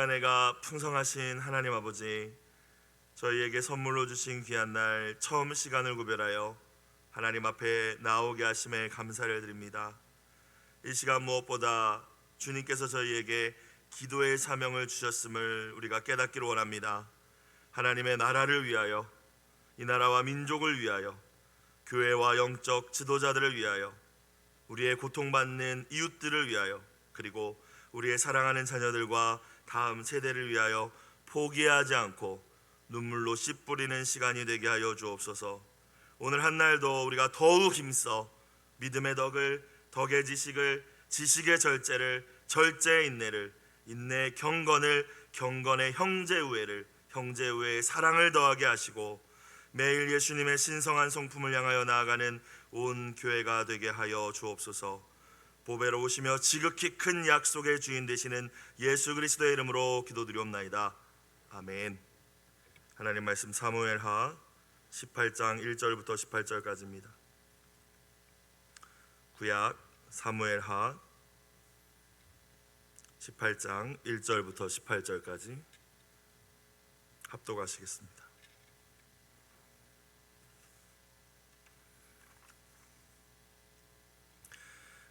은혜가 풍성하신 하나님 아버지, 저희에게 선물로 주신 귀한 날 처음 시간을 구별하여 하나님 앞에 나오게 하심에 감사를 드립니다. 이 시간 무엇보다 주님께서 저희에게 기도의 사명을 주셨음을 우리가 깨닫기를 원합니다. 하나님의 나라를 위하여, 이 나라와 민족을 위하여, 교회와 영적 지도자들을 위하여, 우리의 고통받는 이웃들을 위하여, 그리고 우리의 사랑하는 자녀들과 다음 세대를 위하여 포기하지 않고 눈물로 씨 뿌리는 시간이 되게 하여 주옵소서. 오늘 한날도 우리가 더욱 힘써 믿음의 덕을, 덕의 지식을, 지식의 절제를, 절제의 인내를, 인내의 경건을, 경건의 형제우애를, 형제우애의 사랑을 더하게 하시고 매일 예수님의 신성한 성품을 향하여 나아가는 온 교회가 되게 하여 주옵소서. 보배로 오시며 지극히 큰 약속의 주인 되시는 예수 그리스도의 이름으로 기도드리옵나이다. 아멘. 하나님 말씀 사무엘하 18장 1절부터 18절까지입니다. 구약 사무엘하 18장 1절부터 18절까지 합독하시겠습니다.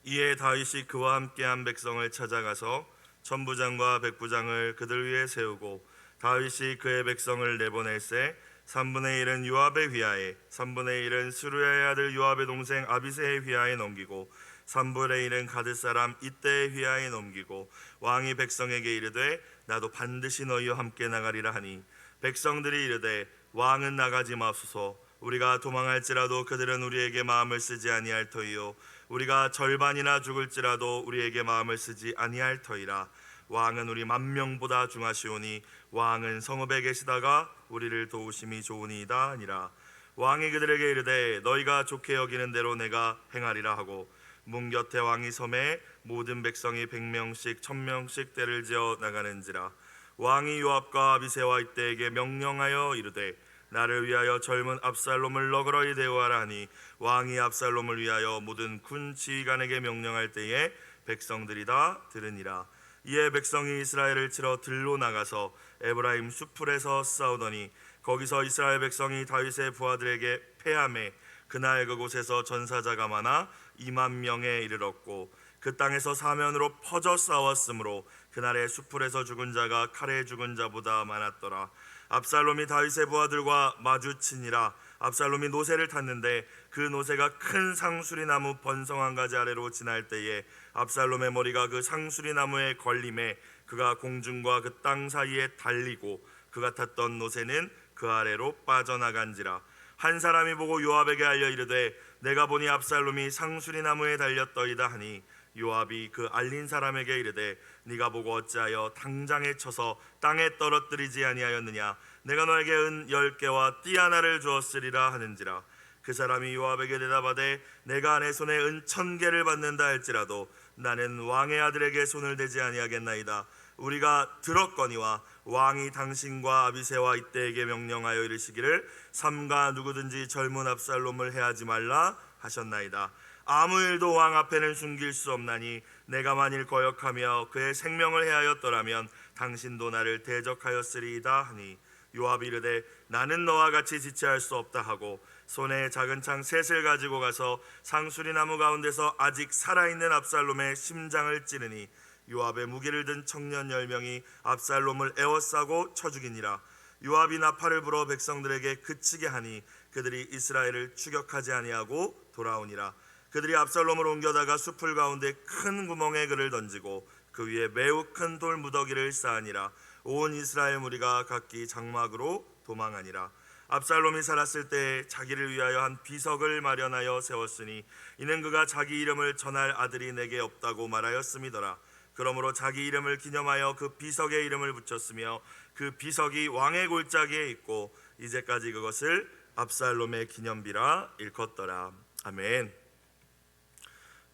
이에 다윗이 그와 함께한 백성을 찾아가서 천부장과 백부장을 그들 위에 세우고 다윗이 그의 백성을 내보낼세 3분의 1은 요압의 휘하에 3분의 1은 스루야의 아들 요압의 동생 아비새의 휘하에 넘기고 3분의 1은 가드 사람 이때의 휘하에 넘기고 왕이 백성에게 이르되 나도 반드시 너희와 함께 나가리라 하니 백성들이 이르되 왕은 나가지 마소서. 우리가 도망할지라도 그들은 우리에게 마음을 쓰지 아니할 터이요 우리가 절반이나 죽을지라도 우리에게 마음을 쓰지 아니할 터이라. 왕은 우리 만명보다 중하시오니 왕은 성읍에 계시다가 우리를 도우심이 좋으니이다 하니라. 왕이 그들에게 이르되 너희가 좋게 여기는 대로 내가 행하리라 하고 문 곁에 왕이 섬에 모든 백성이 100명씩 1000명씩 떼를 지어 나가는지라. 왕이 요압과 아비새와 이때에게 명령하여 이르되 나를 위하여 젊은 압살롬을 너그러이 대우하라 하니 왕이 압살롬을 위하여 모든 군 지휘관에게 명령할 때에 백성들이 다 들으니라. 이에 백성이 이스라엘을 치러 들로 나가서 에브라임 수풀에서 싸우더니 거기서 이스라엘 백성이 다윗의 부하들에게 패하매 그날 그곳에서 전사자가 많아 2만 명에 이르렀고 그 땅에서 사면으로 퍼져 싸웠으므로 그날의 수풀에서 죽은 자가 칼에 죽은 자보다 많았더라. 압살롬이 다윗의 부하들과 마주치니라. 압살롬이 노새를 탔는데 그 노새가 큰 상수리 나무 번성한 가지 아래로 지날 때에 압살롬의 머리가 그 상수리 나무에 걸림에 그가 공중과 그 땅 사이에 달리고 그가 탔던 노새는 그 아래로 빠져나간지라. 한 사람이 보고 요압에게 알려 이르되 내가 보니 압살롬이 상수리 나무에 달렸더이다 하니 요압이 그 알린 사람에게 이르되 네가 보고 어찌하여 당장에 쳐서 땅에 떨어뜨리지 아니하였느냐. 내가 너에게 은 10개와 띠 하나를 주었으리라 하는지라. 그 사람이 요압에게 대답하되 내가 내 손에 은 1000개를 받는다 할지라도 나는 왕의 아들에게 손을 대지 아니하겠나이다. 우리가 들었거니와 왕이 당신과 아비새와 이때에게 명령하여 이르시기를 삼가 누구든지 젊은 압살롬을 해하지 말라 하셨나이다. 아무 일도 왕 앞에는 숨길 수 없나니 내가 만일 거역하며 그의 생명을 해하였더라면 당신도 나를 대적하였으리이다 하니 요압이 이르되 나는 너와 같이 지체할 수 없다 하고 손에 작은 창 셋을 가지고 가서 상수리 나무 가운데서 아직 살아있는 압살롬의 심장을 찌르니 요압의 무기를 든 청년 10명이 압살롬을 에워싸고 쳐 죽이니라. 요압이 나팔을 불어 백성들에게 그치게 하니 그들이 이스라엘을 추격하지 아니하고 돌아오니라. 그들이 압살롬을 옮겨다가 숲을 가운데 큰 구멍에 그를 던지고 그 위에 매우 큰 돌 무더기를 쌓으니라. 온 이스라엘 무리가 각기 장막으로 도망하니라. 압살롬이 살았을 때 자기를 위하여 한 비석을 마련하여 세웠으니 이는 그가 자기 이름을 전할 아들이 내게 없다고 말하였음이더라. 그러므로 자기 이름을 기념하여 그 비석의 이름을 붙였으며 그 비석이 왕의 골짜기에 있고 이제까지 그것을 압살롬의 기념비라 일컫더라. 아멘.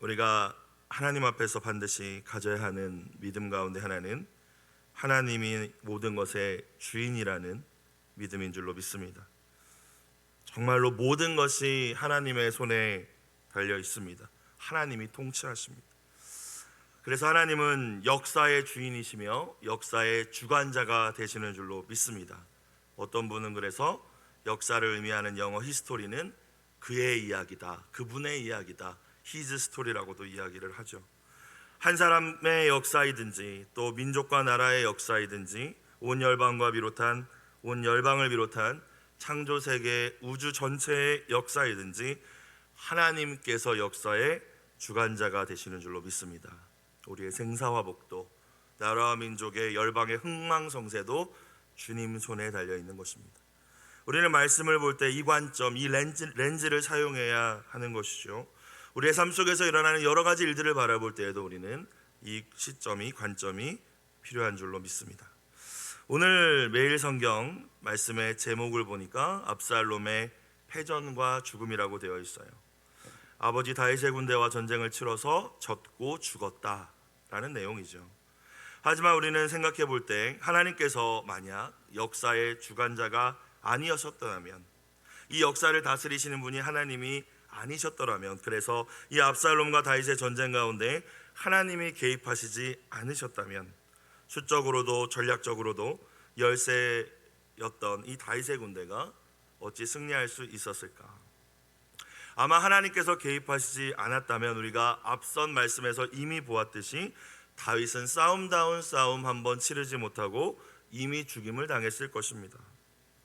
우리가 하나님 앞에서 반드시 가져야 하는 믿음 가운데 하나는 하나님이 모든 것의 주인이라는 믿음인 줄로 믿습니다. 정말로 모든 것이 하나님의 손에 달려 있습니다. 하나님이 통치하십니다. 그래서 하나님은 역사의 주인이시며 역사의 주관자가 되시는 줄로 믿습니다. 어떤 분은 그래서 역사를 의미하는 영어 히스토리는 그의 이야기다, 그분의 이야기다, his story라고도 이야기를 하죠. 한 사람의 역사이든지 또 민족과 나라의 역사이든지 온 열방을 비롯한 창조 세계 우주 전체의 역사이든지 하나님께서 역사의 주관자가 되시는 줄로 믿습니다. 우리의 생사와 복도, 나라와 민족의 열방의 흥망성쇠도 주님 손에 달려 있는 것입니다. 우리는 말씀을 볼 때 이 관점, 이 렌즈를 사용해야 하는 것이죠. 우리의 삶 속에서 일어나는 여러 가지 일들을 바라볼 때에도 우리는 이 관점이 필요한 줄로 믿습니다. 오늘 매일 성경 말씀의 제목을 보니까 압살롬의 패전과 죽음이라고 되어 있어요. 아버지 다윗의 군대와 전쟁을 치러서 졌고 죽었다라는 내용이죠. 하지만 우리는 생각해 볼 때 하나님께서 만약 역사의 주관자가 아니었었더라면, 이 역사를 다스리시는 분이 하나님이 아니셨더라면, 그래서 이 압살롬과 다윗의 전쟁 가운데 하나님이 개입하시지 않으셨다면 수적으로도 전략적으로도 열세였던 이 다윗의 군대가 어찌 승리할 수 있었을까? 아마 하나님께서 개입하시지 않았다면 우리가 앞선 말씀에서 이미 보았듯이 다윗은 싸움다운 싸움 한번 치르지 못하고 이미 죽임을 당했을 것입니다.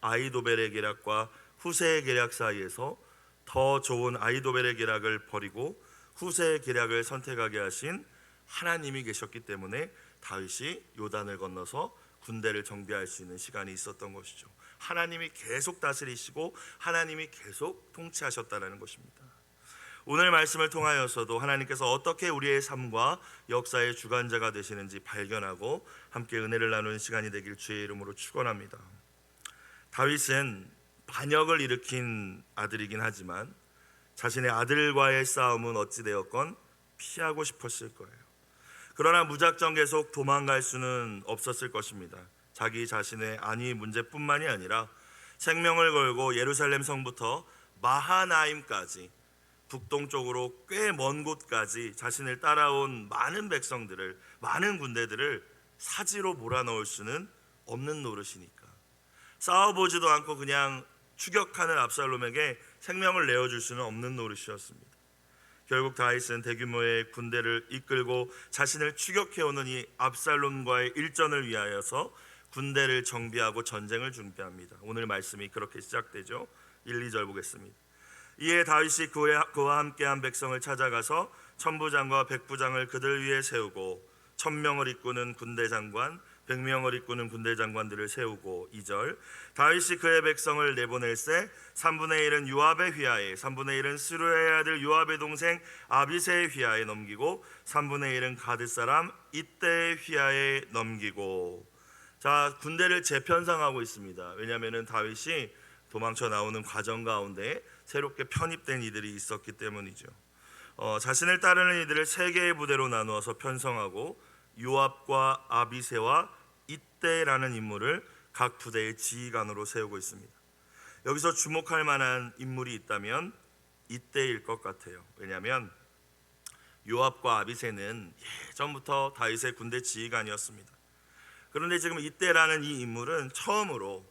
아히도벨의 계략과 후세의 계략 사이에서 더 좋은 아히도벨의 계략을 버리고 후세의 계략을 선택하게 하신 하나님이 계셨기 때문에 다윗이 요단을 건너서 군대를 정비할 수 있는 시간이 있었던 것이죠. 하나님이 계속 다스리시고 하나님이 계속 통치하셨다는 것입니다. 오늘 말씀을 통하여서도 하나님께서 어떻게 우리의 삶과 역사의 주관자가 되시는지 발견하고 함께 은혜를 나누는 시간이 되길 주의 이름으로 축원합니다. 다윗은 반역을 일으킨 아들이긴 하지만 자신의 아들과의 싸움은 어찌되었건 피하고 싶었을 거예요. 그러나 무작정 계속 도망갈 수는 없었을 것입니다. 자기 자신의 안위 문제뿐만이 아니라 생명을 걸고 예루살렘 성부터 마하나임까지 북동쪽으로 꽤 먼 곳까지 자신을 따라온 많은 백성들을, 많은 군대들을 사지로 몰아넣을 수는 없는 노릇이니까 싸워보지도 않고 그냥 추격하는 압살롬에게 생명을 내어줄 수는 없는 노릇이었습니다. 결국 다윗은 대규모의 군대를 이끌고 자신을 추격해오는 이 압살롬과의 일전을 위하여서 군대를 정비하고 전쟁을 준비합니다. 오늘 말씀이 그렇게 시작되죠. 1, 2절 보겠습니다. 이에 다윗이 그와 함께한 백성을 찾아가서 천부장과 백부장을 그들 위에 세우고 1000명을 이끄는 군대 장관, 100명을 이끄는 군대 장관들을 세우고 2절 다윗이 그의 백성을 내보낼세 3분의 1은 요압의 휘하에 3분의 1은 스루야의 아들 요압의 동생 아비새의 휘하에 넘기고 3분의 1은 가드 사람 이때의 휘하에 넘기고. 자, 군대를 재편성하고 있습니다. 왜냐하면 다윗이 도망쳐 나오는 과정 가운데 새롭게 편입된 이들이 있었기 때문이죠. 자신을 따르는 이들을 3개의 부대로 나누어서 편성하고 요압과 아비새와 이때라는 인물을 각 부대의 지휘관으로 세우고 있습니다. 여기서 주목할 만한 인물이 있다면 이때일 것 같아요. 왜냐하면 요압과 아비새는 예전부터 다윗의 군대 지휘관이었습니다. 그런데 지금 이때라는 이 인물은 처음으로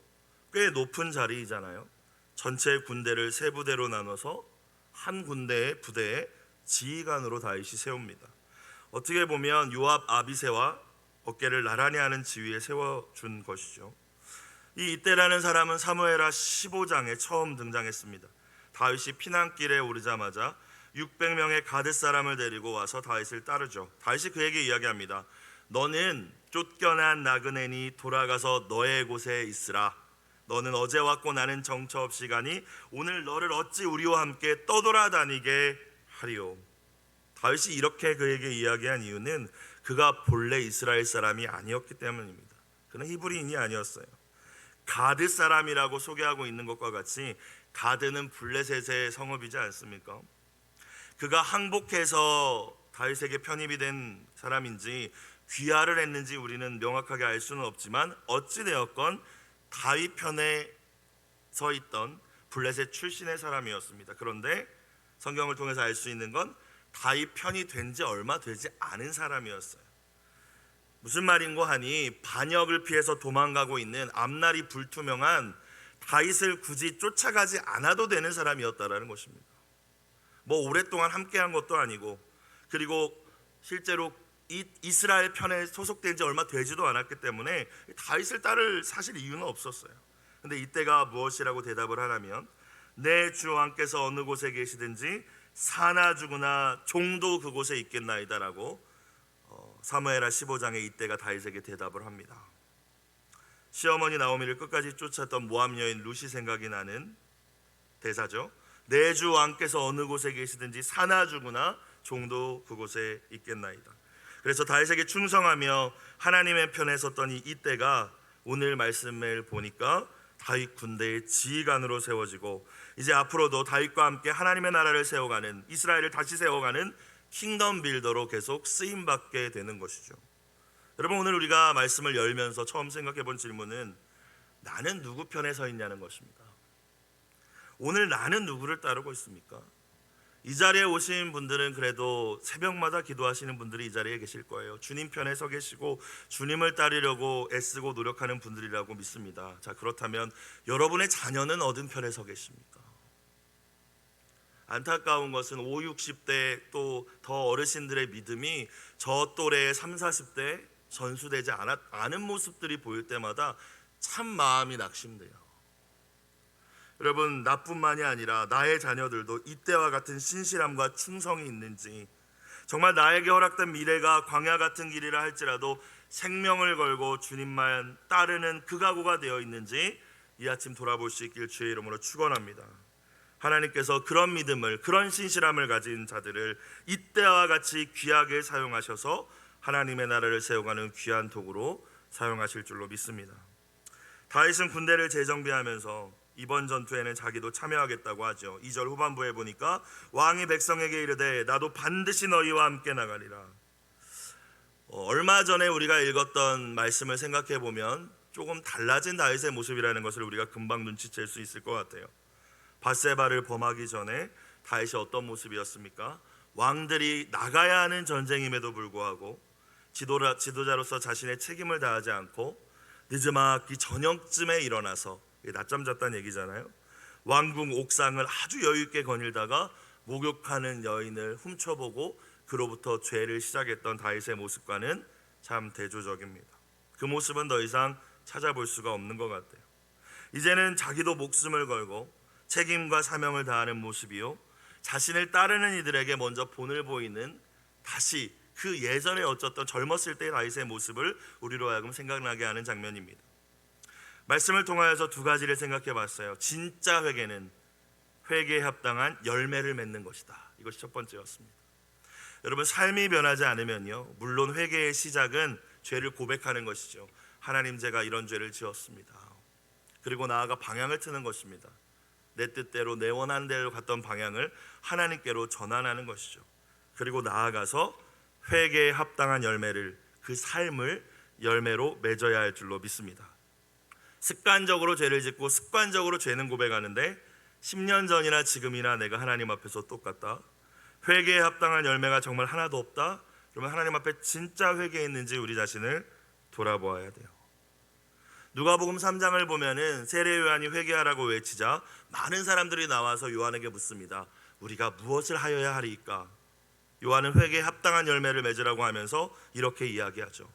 꽤 높은 자리이잖아요. 전체 군대를 3부대로 나눠서 한 군대의 부대의 지휘관으로 다윗이 세웁니다. 어떻게 보면 요압, 아비새와 어깨를 나란히 하는 지위에 세워준 것이죠. 이때라는 사람은 사무엘하 15장에 처음 등장했습니다. 다윗이 피난길에 오르자마자 600명의 가드 사람을 데리고 와서 다윗을 따르죠. 다윗이 그에게 이야기합니다. 너는 쫓겨난 나그네니 돌아가서 너의 곳에 있으라. 너는 어제 왔고 나는 정처 없이 가니 오늘 너를 어찌 우리와 함께 떠돌아다니게 하리오. 다윗이 이렇게 그에게 이야기한 이유는 그가 본래 이스라엘 사람이 아니었기 때문입니다. 그는 히브리인이 아니었어요. 가드 사람이라고 소개하고 있는 것과 같이 가드는 블레셋의 성읍이지 않습니까? 그가 항복해서 다윗에게 편입이 된 사람인지 귀화를 했는지 우리는 명확하게 알 수는 없지만 어찌되었건 다윗 편에 서 있던 블레셋 출신의 사람이었습니다. 그런데 성경을 통해서 알 수 있는 건 다윗 편이 된 지 얼마 되지 않은 사람이었어요. 무슨 말인고 하니 반역을 피해서 도망가고 있는 앞날이 불투명한 다윗을 굳이 쫓아가지 않아도 되는 사람이었다라는 것입니다. 뭐 오랫동안 함께한 것도 아니고, 그리고 실제로 이스라엘 편에 소속된 지 얼마 되지도 않았기 때문에 다윗을 따를 사실 이유는 없었어요. 근데 이때가 무엇이라고 대답을 하라면, 내 주 왕께서 어느 곳에 계시든지 사나 죽으나 종도 그곳에 있겠나이다라고 사무엘하 15장에 이때가 다윗에게 대답을 합니다. 시어머니 나오미를 끝까지 쫓았던 모압 여인 룻이 생각이 나는 대사죠. 내 주 왕께서 어느 곳에 계시든지 사나 죽으나 종도 그곳에 있겠나이다. 그래서 다윗에게 충성하며 하나님의 편에 섰던 이때가 오늘 말씀을 보니까 다윗 군대의 지휘관으로 세워지고, 이제 앞으로도 다윗과 함께 하나님의 나라를 세워가는, 이스라엘을 다시 세워가는 킹덤 빌더로 계속 쓰임받게 되는 것이죠. 여러분, 오늘 우리가 말씀을 열면서 처음 생각해 본 질문은 나는 누구 편에 서 있냐는 것입니다. 오늘 나는 누구를 따르고 있습니까? 이 자리에 오신 분들은 그래도 새벽마다 기도하시는 분들이 이 자리에 계실 거예요. 주님 편에 서 계시고 주님을 따르려고 애쓰고 노력하는 분들이라고 믿습니다. 자, 그렇다면 여러분의 자녀는 어느 편에 서 계십니까? 안타까운 것은 5, 60대 또 더 어르신들의 믿음이 저 또래의 3, 40대 전수되지 않은 모습들이 보일 때마다 참 마음이 낙심돼요. 여러분, 나뿐만이 아니라 나의 자녀들도 이때와 같은 신실함과 충성이 있는지, 정말 나에게 허락된 미래가 광야 같은 길이라 할지라도 생명을 걸고 주님만 따르는 그 각오가 되어 있는지 이 아침 돌아볼 수 있길 주의 이름으로 축원합니다. 하나님께서 그런 믿음을, 그런 신실함을 가진 자들을 이때와 같이 귀하게 사용하셔서 하나님의 나라를 세워가는 귀한 도구로 사용하실 줄로 믿습니다. 다윗은 군대를 재정비하면서 이번 전투에는 자기도 참여하겠다고 하죠. 2절 후반부에 보니까 왕이 백성에게 이르되 나도 반드시 너희와 함께 나가리라. 얼마 전에 우리가 읽었던 말씀을 생각해 보면 조금 달라진 다윗의 모습이라는 것을 우리가 금방 눈치챌 수 있을 것 같아요. 밧세바를 범하기 전에 다윗이 어떤 모습이었습니까? 왕들이 나가야 하는 전쟁임에도 불구하고 지도자로서 자신의 책임을 다하지 않고 늦지막이 저녁쯤에 일어나서, 낮잠 잤다는 얘기잖아요. 왕궁 옥상을 아주 여유 있게 거닐다가 목욕하는 여인을 훔쳐보고 그로부터 죄를 시작했던 다윗의 모습과는 참 대조적입니다. 그 모습은 더 이상 찾아볼 수가 없는 것 같아요. 이제는 자기도 목숨을 걸고 책임과 사명을 다하는 모습이요, 자신을 따르는 이들에게 먼저 본을 보이는, 다시 그 예전에 어쩌던 젊었을 때의 다윗의 모습을 우리로 하여금 생각나게 하는 장면입니다. 말씀을 통하여서 두 가지를 생각해 봤어요. 진짜 회개는 회개에 합당한 열매를 맺는 것이다. 이것이 첫 번째였습니다. 여러분, 삶이 변하지 않으면요, 물론 회개의 시작은 죄를 고백하는 것이죠. 하나님, 제가 이런 죄를 지었습니다. 그리고 나아가 방향을 트는 것입니다. 내 뜻대로 내 원하는 대로 갔던 방향을 하나님께로 전환하는 것이죠. 그리고 나아가서 회개에 합당한 열매를, 그 삶을 열매로 맺어야 할 줄로 믿습니다. 습관적으로 죄를 짓고 습관적으로 죄는 고백하는데 10년 전이나 지금이나 내가 하나님 앞에서 똑같다, 회개에 합당한 열매가 정말 하나도 없다, 그러면 하나님 앞에 진짜 회개했는지 우리 자신을 돌아보아야 돼요. 누가복음 3장을 보면은 세례 요한이 회개하라고 외치자 많은 사람들이 나와서 요한에게 묻습니다. 우리가 무엇을 하여야 하리이까? 요한은 회개에 합당한 열매를 맺으라고 하면서 이렇게 이야기하죠.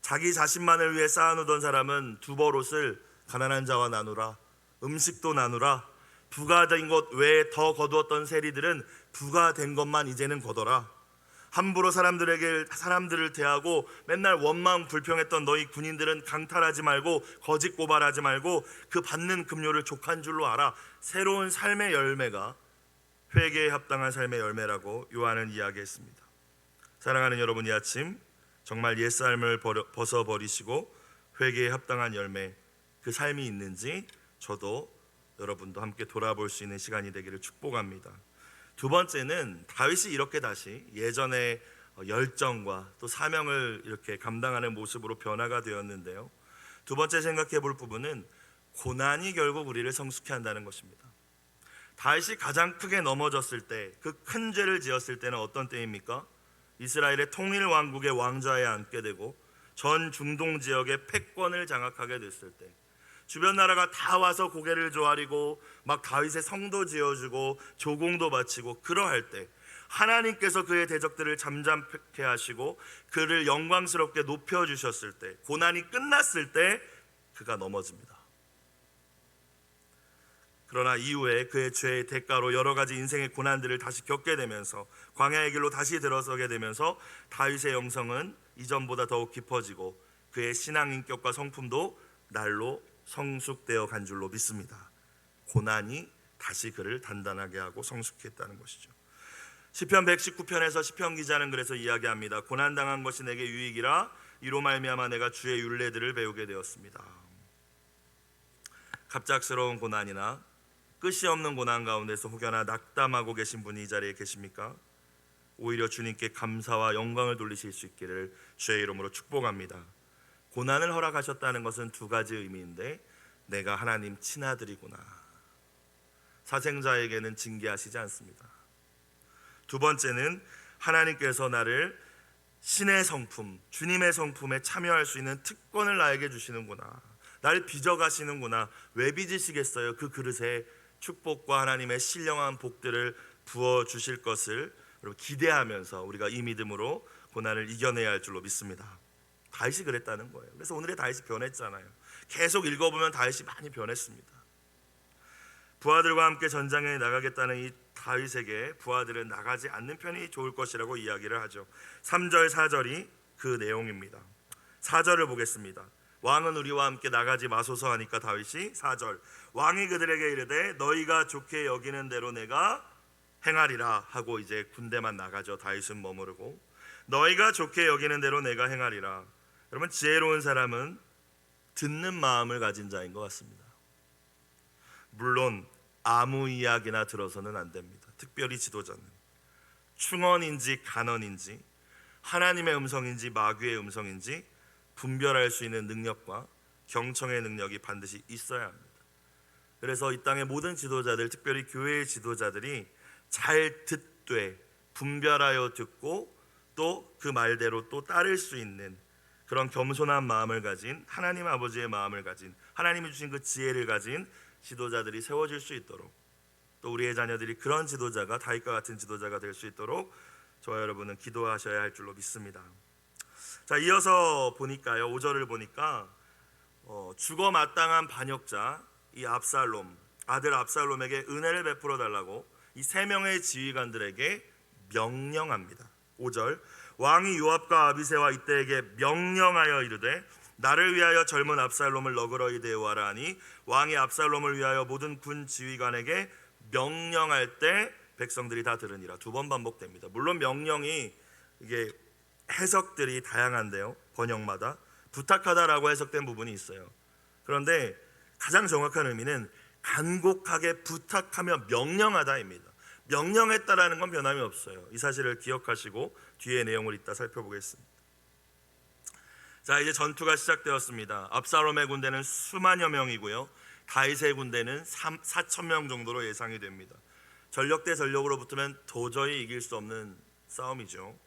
자기 자신만을 위해 쌓아놓던 사람은 두벌옷을 가난한 자와 나누라, 음식도 나누라, 부가 된 것 외에 더 거두었던 세리들은 부가 된 것만 이제는 거둬라. 함부로 사람들을 대하고 맨날 원망 불평했던 너희 군인들은 강탈하지 말고 거짓 고발하지 말고 그 받는 급료를 족한 줄로 알아. 새로운 삶의 열매가 회개에 합당한 삶의 열매라고 요한은 이야기했습니다. 사랑하는 여러분, 이 아침 정말 옛삶을 벗어버리시고 회개에 합당한 열매, 그 삶이 있는지 저도 여러분도 함께 돌아볼 수 있는 시간이 되기를 축복합니다. 두 번째는 다윗이 이렇게 다시 예전의 열정과 또 사명을 이렇게 감당하는 모습으로 변화가 되었는데요, 두 번째 생각해 볼 부분은 고난이 결국 우리를 성숙해 한다는 것입니다. 다윗이 가장 크게 넘어졌을 때, 그 큰 죄를 지었을 때는 어떤 때입니까? 이스라엘의 통일 왕국의 왕좌에 앉게 되고 전 중동 지역의 패권을 장악하게 됐을 때, 주변 나라가 다 와서 고개를 조아리고 막 다윗의 성도 지어주고 조공도 바치고 그러할 때, 하나님께서 그의 대적들을 잠잠케 하시고 그를 영광스럽게 높여주셨을 때, 고난이 끝났을 때 그가 넘어집니다. 그러나 이후에 그의 죄의 대가로 여러 가지 인생의 고난들을 다시 겪게 되면서 광야의 길로 다시 들어서게 되면서 다윗의 영성은 이전보다 더욱 깊어지고 그의 신앙 인격과 성품도 날로 성숙되어 간 줄로 믿습니다. 고난이 다시 그를 단단하게 하고 성숙케 했다는 것이죠. 시편 119편에서 시편 기자는 그래서 이야기합니다. 고난당한 것이 내게 유익이라, 이로 말미암아 내가 주의 율례들을 배우게 되었습니다. 갑작스러운 고난이나 끝이 없는 고난 가운데서 혹여나 낙담하고 계신 분이 이 자리에 계십니까? 오히려 주님께 감사와 영광을 돌리실 수 있기를 주의 이름으로 축복합니다. 고난을 허락하셨다는 것은 두 가지 의미인데, 내가 하나님 친아들이구나, 사생자에게는 징계하시지 않습니다. 두 번째는 하나님께서 나를 신의 성품, 주님의 성품에 참여할 수 있는 특권을 나에게 주시는구나, 나를 빚어가시는구나. 왜 빚으시겠어요? 그 그릇에 축복과 하나님의 신령한 복들을 부어주실 것을 기대하면서 우리가 이 믿음으로 고난을 이겨내야 할 줄로 믿습니다. 다윗이 그랬다는 거예요. 그래서 오늘의 다윗이 변했잖아요. 계속 읽어보면 다윗이 많이 변했습니다. 부하들과 함께 전장에 나가겠다는 이 다윗에게 부하들은 나가지 않는 편이 좋을 것이라고 이야기를 하죠. 3절 4절이 그 내용입니다. 4절을 보겠습니다. 왕은 우리와 함께 나가지 마소서 하니까 다윗이 4절, 왕이 그들에게 이르되 너희가 좋게 여기는 대로 내가 행하리라 하고 이제 군대만 나가죠. 다윗은 머무르고 너희가 좋게 여기는 대로 내가 행하리라. 여러분, 지혜로운 사람은 듣는 마음을 가진 자인 것 같습니다. 물론 아무 이야기나 들어서는 안 됩니다. 특별히 지도자는 충언인지 간언인지, 하나님의 음성인지 마귀의 음성인지 분별할 수 있는 능력과 경청의 능력이 반드시 있어야 합니다. 그래서 이 땅의 모든 지도자들, 특별히 교회의 지도자들이 잘 듣되 분별하여 듣고 또 그 말대로 또 따를 수 있는 그런 겸손한 마음을 가진, 하나님 아버지의 마음을 가진, 하나님이 주신 그 지혜를 가진 지도자들이 세워질 수 있도록, 또 우리의 자녀들이 그런 지도자가, 다윗과 같은 지도자가 될 수 있도록 저와 여러분은 기도하셔야 할 줄로 믿습니다. 자, 이어서 보니까요, 5절을 보니까 죽어 마땅한 반역자 이 압살롬, 아들 압살롬에게 은혜를 베풀어 달라고 이 세 명의 지휘관들에게 명령합니다. 5절, 왕이 요압과 아비새와 이때에게 명령하여 이르되 나를 위하여 젊은 압살롬을 너그러이 대우하라 하니, 왕이 압살롬을 위하여 모든 군 지휘관에게 명령할 때 백성들이 다 들으니라. 두 번 반복됩니다. 물론 명령이 이게 해석들이 다양한데요, 번역마다 부탁하다라고 해석된 부분이 있어요. 그런데 가장 정확한 의미는 간곡하게 부탁하며 명령하다입니다. 명령했다라는 건 변함이 없어요. 이 사실을 기억하시고 뒤에 내용을 이따 살펴보겠습니다. 자, 이제 전투가 시작되었습니다. 압살롬의 군대는 수만여 명이고요, 다윗의 군대는 4,000명 정도로 예상이 됩니다. 전력 대 전력으로 붙으면 도저히 이길 수 없는 싸움이죠.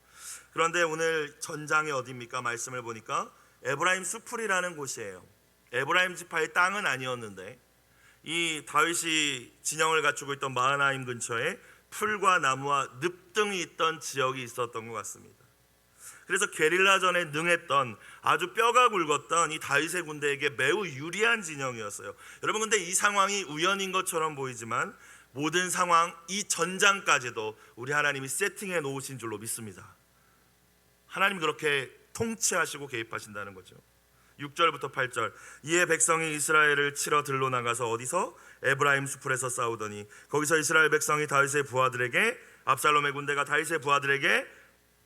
그런데 오늘 전장이 어디입니까? 말씀을 보니까 에브라임 수풀이라는 곳이에요. 에브라임 지파의 땅은 아니었는데 이 다윗이 진영을 갖추고 있던 마하나임 근처에 풀과 나무와 늪 등이 있던 지역이 있었던 것 같습니다. 그래서 게릴라전에 능했던, 아주 뼈가 굵었던 이 다윗의 군대에게 매우 유리한 진영이었어요. 여러분, 근데 이 상황이 우연인 것처럼 보이지만 모든 상황, 이 전장까지도 우리 하나님이 세팅해 놓으신 줄로 믿습니다. 하나님이 그렇게 통치하시고 개입하신다는 거죠. 6절부터 8절, 이에 백성이 이스라엘을 치러 들로 나가서 어디서? 에브라임 수풀에서 싸우더니 거기서 이스라엘 백성이 다윗의 부하들에게, 압살롬의 군대가 다윗의 부하들에게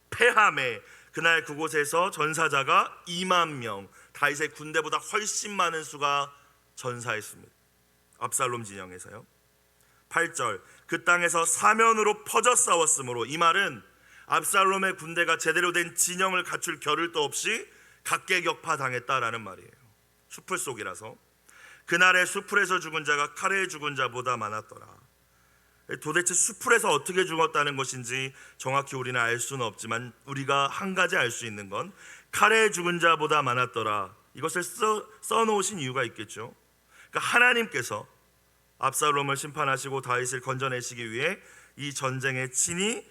패하매 그날 그곳에서 전사자가 2만 명, 다윗의 군대보다 훨씬 많은 수가 전사했습니다. 압살롬 진영에서요. 8절, 그 땅에서 사면으로 퍼져 싸웠으므로, 이 말은 압살롬의 군대가 제대로 된 진영을 갖출 겨를도 없이 각계격파 당했다라는 말이에요. 수풀 속이라서. 그날의 수풀에서 죽은 자가 칼에 죽은 자보다 많았더라. 도대체 수풀에서 어떻게 죽었다는 것인지 정확히 우리는 알 수는 없지만 우리가 한 가지 알 수 있는 건 칼에 죽은 자보다 많았더라. 이것을 써놓으신 이유가 있겠죠. 그러니까 하나님께서 압살롬을 심판하시고 다윗을 건져내시기 위해 이 전쟁에 친히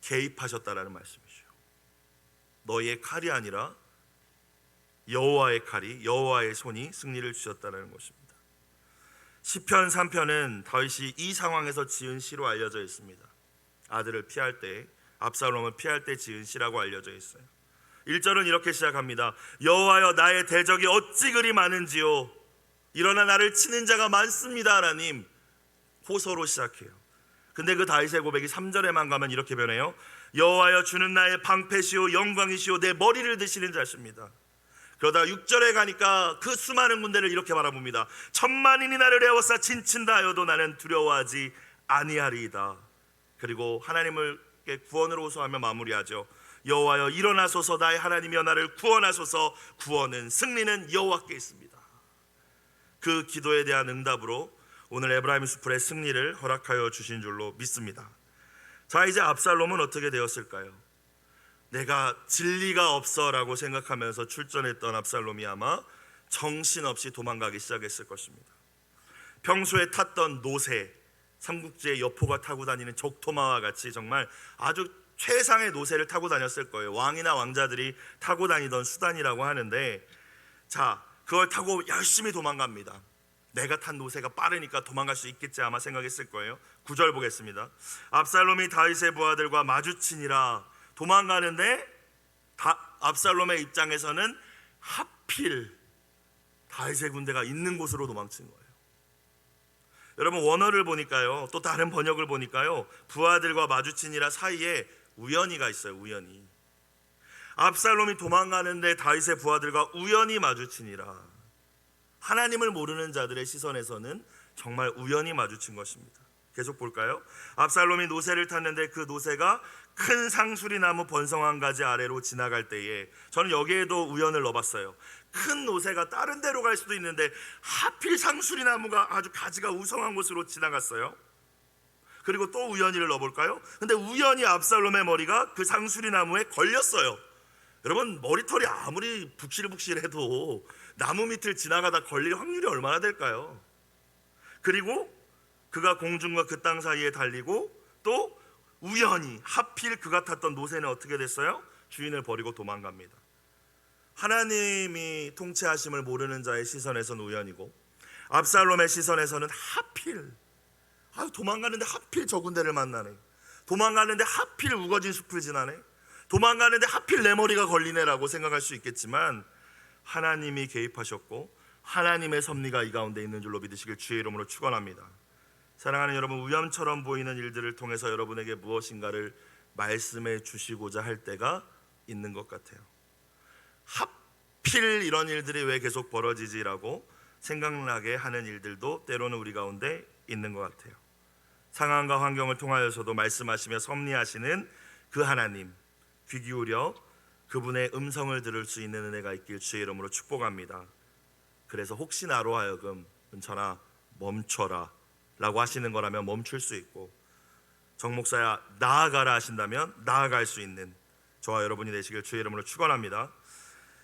개입하셨다라는 말씀이죠. 너희의 칼이 아니라 여호와의 칼이, 여호와의 손이 승리를 주셨다는 것입니다. 시편 3편은 다윗이 이 상황에서 지은 시로 알려져 있습니다. 아들을 피할 때, 압살롬을 피할 때 지은 시라고 알려져 있어요. 1절은 이렇게 시작합니다. 여호와여, 나의 대적이 어찌 그리 많은지요. 일어나 나를 치는 자가 많습니다. 하나님, 호소로 시작해요. 근데 그 다윗의 고백이 3절에만 가면 이렇게 변해요. 여호와여, 주는 나의 방패시오 영광이시오 내 머리를 드시는 자십니다. 그러다가 6절에 가니까 그 수많은 군대를 이렇게 바라봅니다. 천만인이 나를 에워싸 진친다 하여도 나는 두려워하지 아니하리이다. 그리고 하나님을 구원으로 호소하며 마무리하죠. 여호와여, 일어나소서. 나의 하나님이여, 나를 구원하소서. 구원은, 승리는 여호와께 있습니다. 그 기도에 대한 응답으로 오늘 에브라임 수풀의 승리를 허락하여 주신 줄로 믿습니다. 자, 이제 압살롬은 어떻게 되었을까요? 내가 진리가 없어라고 생각하면서 출전했던 압살롬이 아마 정신없이 도망가기 시작했을 것입니다. 평소에 탔던 노새, 삼국지의 여포가 타고 다니는 적토마와 같이 정말 아주 최상의 노새를 타고 다녔을 거예요. 왕이나 왕자들이 타고 다니던 수단이라고 하는데, 자, 그걸 타고 열심히 도망갑니다. 내가 탄 노새가 빠르니까 도망갈 수 있겠지 아마 생각했을 거예요. 9절 보겠습니다. 압살롬이 다윗의 부하들과 마주치니라. 도망가는데 압살롬의 입장에서는 하필 다윗의 군대가 있는 곳으로 도망친 거예요. 여러분, 원어를 보니까요, 또 다른 번역을 보니까요, 부하들과 마주치니라 사이에 우연히가 있어요. 우연히. 압살롬이 도망가는데 다윗의 부하들과 우연히 마주치니라. 하나님을 모르는 자들의 시선에서는 정말 우연히 마주친 것입니다. 계속 볼까요? 압살롬이 노새를 탔는데 그 노새가 큰 상수리나무 번성한 가지 아래로 지나갈 때에, 저는 여기에도 우연을 넣어봤어요. 큰 노새가 다른 데로 갈 수도 있는데 하필 상수리나무가 아주 가지가 우성한 곳으로 지나갔어요. 그리고 또 우연히를 넣어볼까요? 근데 우연히 압살롬의 머리가 그 상수리나무에 걸렸어요. 여러분, 머리털이 아무리 북실북실해도 나무 밑을 지나가다 걸릴 확률이 얼마나 될까요? 그리고 그가 공중과 그 땅 사이에 달리고, 또 우연히 하필 그가 탔던 노새는 어떻게 됐어요? 주인을 버리고 도망갑니다. 하나님이 통치하심을 모르는 자의 시선에서는 우연이고, 압살롬의 시선에서는 하필, 도망가는데 하필 저 군대를 만나네, 도망가는데 하필 우거진 숲을 지나네, 도망가는데 하필 내 머리가 걸리네라고 생각할 수 있겠지만, 하나님이 개입하셨고 하나님의 섭리가 이 가운데 있는 줄로 믿으시길 주의 이름으로 축원합니다. 사랑하는 여러분, 우연처럼 보이는 일들을 통해서 여러분에게 무엇인가를 말씀해 주시고자 할 때가 있는 것 같아요. 하필 이런 일들이 왜 계속 벌어지지라고 생각나게 하는 일들도 때로는 우리 가운데 있는 것 같아요. 상황과 환경을 통하여서도 말씀하시며 섭리하시는 그 하나님, 귀 기울여 그분의 음성을 들을 수 있는 은혜가 있길 주의 이름으로 축복합니다. 그래서 혹시 나로 하여금 은철아 멈춰라 라고 하시는 거라면 멈출 수 있고, 정목사야 나아가라 하신다면 나아갈 수 있는 저와 여러분이 되시길 주의 이름으로 축원합니다.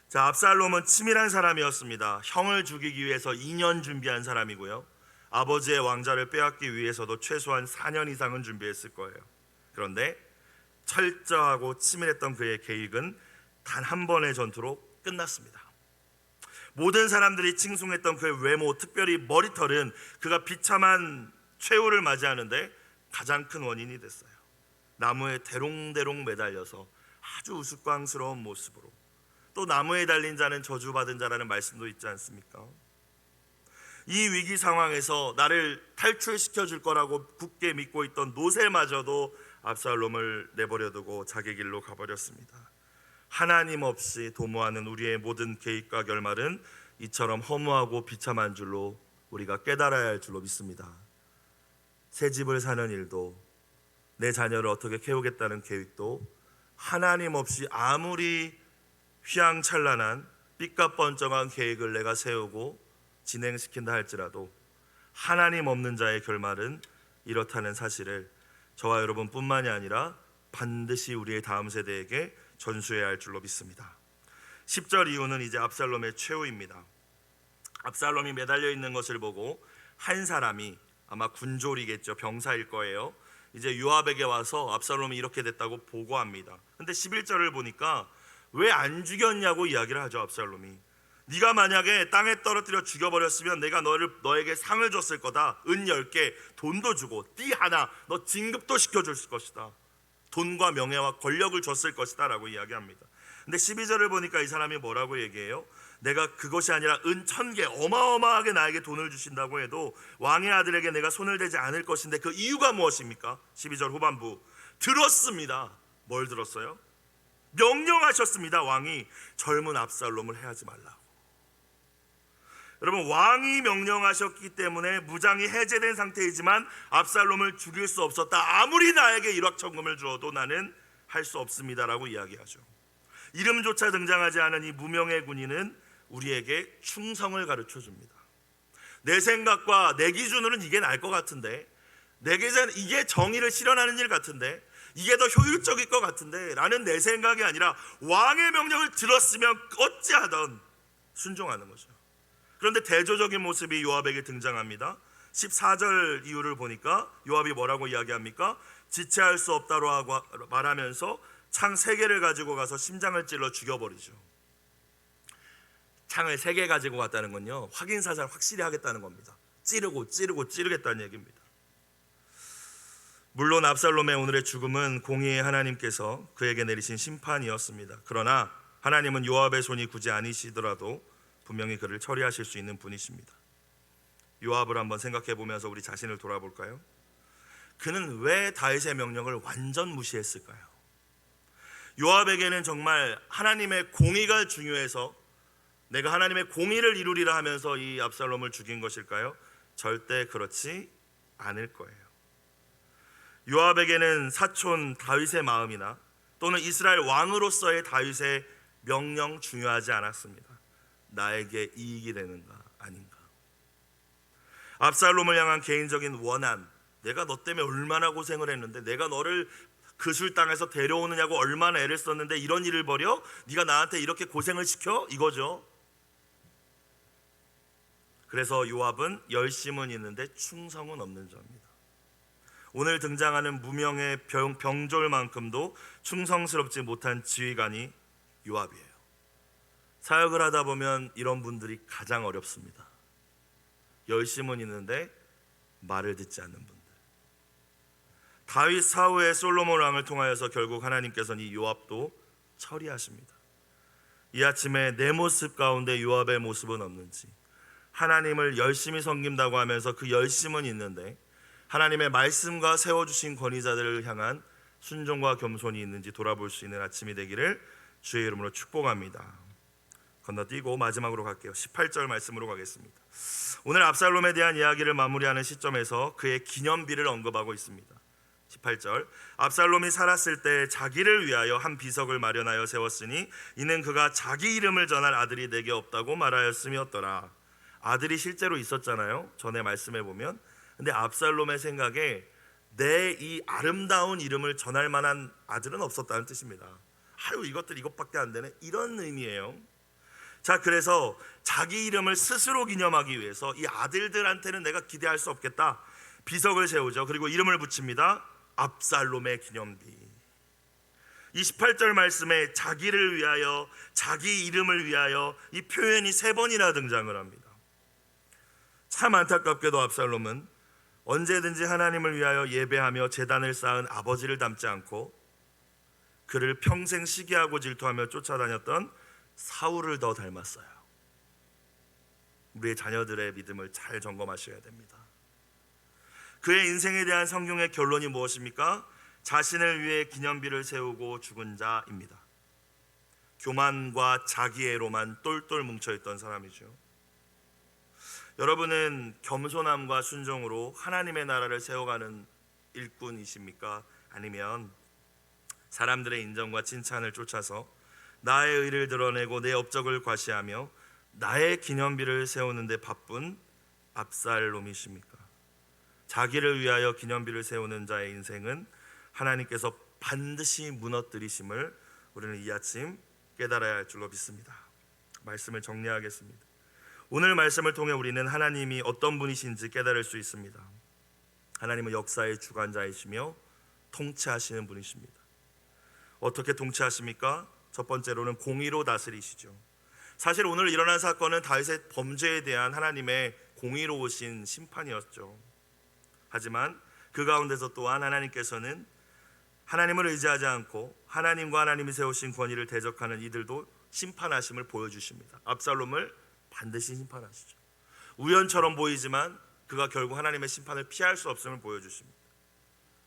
자, 압살롬은 치밀한 사람이었습니다. 형을 죽이기 위해서 2년 준비한 사람이고요, 아버지의 왕자를 빼앗기 위해서도 최소한 4년 이상은 준비했을 거예요. 그런데 철저하고 치밀했던 그의 계획은 단 한 번의 전투로 끝났습니다. 모든 사람들이 칭송했던 그의 외모, 특별히 머리털은 그가 비참한 최후를 맞이하는데 가장 큰 원인이 됐어요. 나무에 대롱대롱 매달려서 아주 우스꽝스러운 모습으로, 또 나무에 달린 자는 저주받은 자라는 말씀도 있지 않습니까? 이 위기 상황에서 나를 탈출시켜 줄 거라고 굳게 믿고 있던 노새마저도 압살롬을 내버려 두고 자기 길로 가버렸습니다. 하나님 없이 도모하는 우리의 모든 계획과 결말은 이처럼 허무하고 비참한 줄로 우리가 깨달아야 할 줄로 믿습니다. 새 집을 사는 일도, 내 자녀를 어떻게 키우겠다는 계획도 하나님 없이 아무리 휘황찬란한 삐까뻔쩍한 계획을 내가 세우고 진행시킨다 할지라도 하나님 없는 자의 결말은 이렇다는 사실을 저와 여러분뿐만이 아니라 반드시 우리의 다음 세대에게 전수해야 할 줄로 믿습니다. 10절 이후는 이제 압살롬의 최후입니다. 압살롬이 매달려 있는 것을 보고 한 사람이, 아마 군졸이겠죠, 병사일 거예요, 이제 요압에게 와서 압살롬이 이렇게 됐다고 보고합니다. 근데 11절을 보니까 왜 안 죽였냐고 이야기를 하죠. 압살롬이, 네가 만약에 땅에 떨어뜨려 죽여버렸으면 내가 너에게 상을 줬을 거다. 은 10개, 돈도 주고 띠 하나, 너 진급도 시켜줄 것이다. 돈과 명예와 권력을 줬을 것이다 라고 이야기합니다. 근데 12절을 보니까 이 사람이 뭐라고 얘기해요? 내가 그것이 아니라 은 1000개, 어마어마하게 나에게 돈을 주신다고 해도 왕의 아들에게 내가 손을 대지 않을 것인데 그 이유가 무엇입니까? 12절 후반부, 들었습니다. 뭘 들었어요? 명령하셨습니다. 왕이 젊은 압살롬을 해하지 말라고. 여러분, 왕이 명령하셨기 때문에 무장이 해제된 상태이지만 압살롬을 죽일 수 없었다. 아무리 나에게 일확천금을 주어도 나는 할 수 없습니다라고 이야기하죠. 이름조차 등장하지 않은 이 무명의 군인은 우리에게 충성을 가르쳐 줍니다. 내 생각과 내 기준으로는 이게 나을 것 같은데, 내게는 이게 정의를 실현하는 일 같은데, 이게 더 효율적일 것 같은데 라는 내 생각이 아니라 왕의 명령을 들었으면 어찌하던 순종하는 거죠. 그런데 대조적인 모습이 요압에게 등장합니다. 14절 이유를 보니까 요압이 뭐라고 이야기합니까? 지체할 수 없다고 하고 말하면서 창 3개를 가지고 가서 심장을 찔러 죽여버리죠. 창을 3개 가지고 갔다는 건요, 확인 사살 확실히 하겠다는 겁니다. 찌르겠다는 얘기입니다. 물론 압살롬의 오늘의 죽음은 공의의 하나님께서 그에게 내리신 심판이었습니다. 그러나 하나님은 요압의 손이 굳이 아니시더라도 분명히 그를 처리하실 수 있는 분이십니다. 요압을 한번 생각해 보면서 우리 자신을 돌아볼까요? 그는 왜 다윗의 명령을 완전 무시했을까요? 요압에게는 정말 하나님의 공의가 중요해서 내가 하나님의 공의를 이루리라 하면서 이 압살롬을 죽인 것일까요? 절대 그렇지 않을 거예요. 요압에게는 사촌 다윗의 마음이나 또는 이스라엘 왕으로서의 다윗의 명령 중요하지 않았습니다. 나에게 이익이 되는가 아닌가. 압살롬을 향한 개인적인 원한, 내가 너 때문에 얼마나 고생을 했는데, 내가 너를 그술 땅에서 데려오느냐고 얼마나 애를 썼는데 이런 일을 벌여? 네가 나한테 이렇게 고생을 시켜? 이거죠. 그래서 요압은 열심은 있는데 충성은 없는 자입니다. 오늘 등장하는 무명의 병졸만큼도 충성스럽지 못한 지휘관이 요압이에요. 사역을 하다 보면 이런 분들이 가장 어렵습니다. 열심은 있는데 말을 듣지 않는 분들. 다윗 사후에 솔로몬 왕을 통하여서 결국 하나님께서는 이 요압도 처리하십니다. 이 아침에 내 모습 가운데 요압의 모습은 없는지, 하나님을 열심히 섬긴다고 하면서 그 열심은 있는데 하나님의 말씀과 세워주신 권위자들을 향한 순종과 겸손이 있는지 돌아볼 수 있는 아침이 되기를 주의 이름으로 축복합니다. 건너뛰고 마지막으로 갈게요. 18절 말씀으로 가겠습니다. 오늘 압살롬에 대한 이야기를 마무리하는 시점에서 그의 기념비를 언급하고 있습니다. 18절, 압살롬이 살았을 때 자기를 위하여 한 비석을 마련하여 세웠으니 이는 그가 자기 이름을 전할 아들이 내게 없다고 말하였음이었더라. 아들이 실제로 있었잖아요, 전에 말씀해 보면. 근데 압살롬의 생각에 내 이 아름다운 이름을 전할 만한 아들은 없었다는 뜻입니다. 아유, 이것밖에 안 되네, 이런 의미예요. 자, 그래서 자기 이름을 스스로 기념하기 위해서 이 아들들한테는 내가 기대할 수 없겠다, 비석을 세우죠. 그리고 이름을 붙입니다. 압살롬의 기념비. 28절 말씀에 자기를 위하여, 자기 이름을 위하여, 이 표현이 3번이나 등장을 합니다. 참 안타깝게도 압살롬은 언제든지 하나님을 위하여 예배하며 제단을 쌓은 아버지를 닮지 않고 그를 평생 시기하고 질투하며 쫓아다녔던 사울을 더 닮았어요. 우리의 자녀들의 믿음을 잘 점검하셔야 됩니다. 그의 인생에 대한 성경의 결론이 무엇입니까? 자신을 위해 기념비를 세우고 죽은 자입니다. 교만과 자기애로만 똘똘 뭉쳐있던 사람이죠. 여러분은 겸손함과 순종으로 하나님의 나라를 세워가는 일꾼이십니까? 아니면 사람들의 인정과 칭찬을 쫓아서 나의 의를 드러내고 내 업적을 과시하며 나의 기념비를 세우는 데 바쁜 압살롬이십니까? 자기를 위하여 기념비를 세우는 자의 인생은 하나님께서 반드시 무너뜨리심을 우리는 이 아침 깨달아야 할 줄로 믿습니다. 말씀을 정리하겠습니다. 오늘 말씀을 통해 우리는 하나님이 어떤 분이신지 깨달을 수 있습니다. 하나님은 역사의 주관자이시며 통치하시는 분이십니다. 어떻게 통치하십니까? 첫 번째로는 공의로 다스리시죠. 사실 오늘 일어난 사건은 다윗의 범죄에 대한 하나님의 공의로우신 심판이었죠. 하지만 그 가운데서 또한 하나님께서는 하나님을 의지하지 않고 하나님과 하나님이 세우신 권위를 대적하는 이들도 심판하심을 보여주십니다. 압살롬을 반드시 심판하시죠. 우연처럼 보이지만 그가 결국 하나님의 심판을 피할 수 없음을 보여주십니다.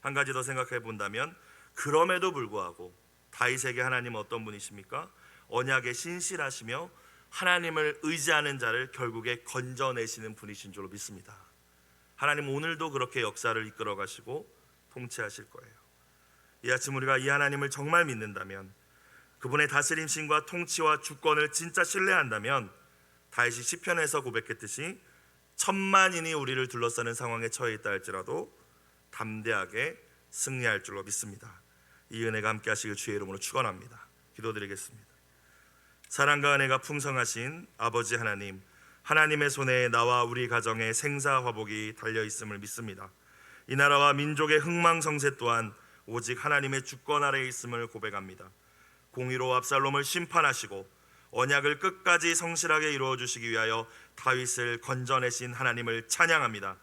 한 가지 더 생각해 본다면 그럼에도 불구하고 다윗에게 하나님은 어떤 분이십니까? 언약에 신실하시며 하나님을 의지하는 자를 결국에 건져내시는 분이신 줄로 믿습니다. 하나님 오늘도 그렇게 역사를 이끌어 가시고 통치하실 거예요. 이 아침 우리가 이 하나님을 정말 믿는다면, 그분의 다스림신과 통치와 주권을 진짜 신뢰한다면 다윗이 시편에서 고백했듯이 천만인이 우리를 둘러싸는 상황에 처해 있다 할지라도 담대하게 승리할 줄로 믿습니다. 이 은혜가 함께 하시길 주의 이름으로 축원합니다. 기도드리겠습니다. 사랑과 은혜가 풍성하신 아버지 하나님, 하나님의 손에 나와 우리 가정의 생사화복이 달려있음을 믿습니다. 이 나라와 민족의 흥망성쇠 또한 오직 하나님의 주권 아래에 있음을 고백합니다. 공의로 압살롬을 심판하시고 언약을 끝까지 성실하게 이루어 주시기 위하여 다윗을 건져내신 하나님을 찬양합니다.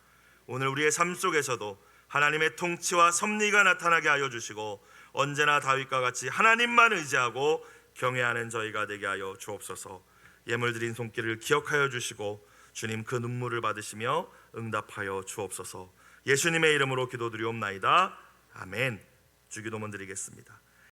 오늘 우리의 삶 속에서도 하나님의 통치와 섭리가 나타나게 하여 주시고 언제나 다윗과 같이 하나님만 의지하고 경외하는 저희가 되게 하여 주옵소서. 예물 드린 손길을 기억하여 주시고 주님 그 눈물을 받으시며 응답하여 주옵소서. 예수님의 이름으로 기도드리옵나이다. 아멘. 주기도문 드리겠습니다.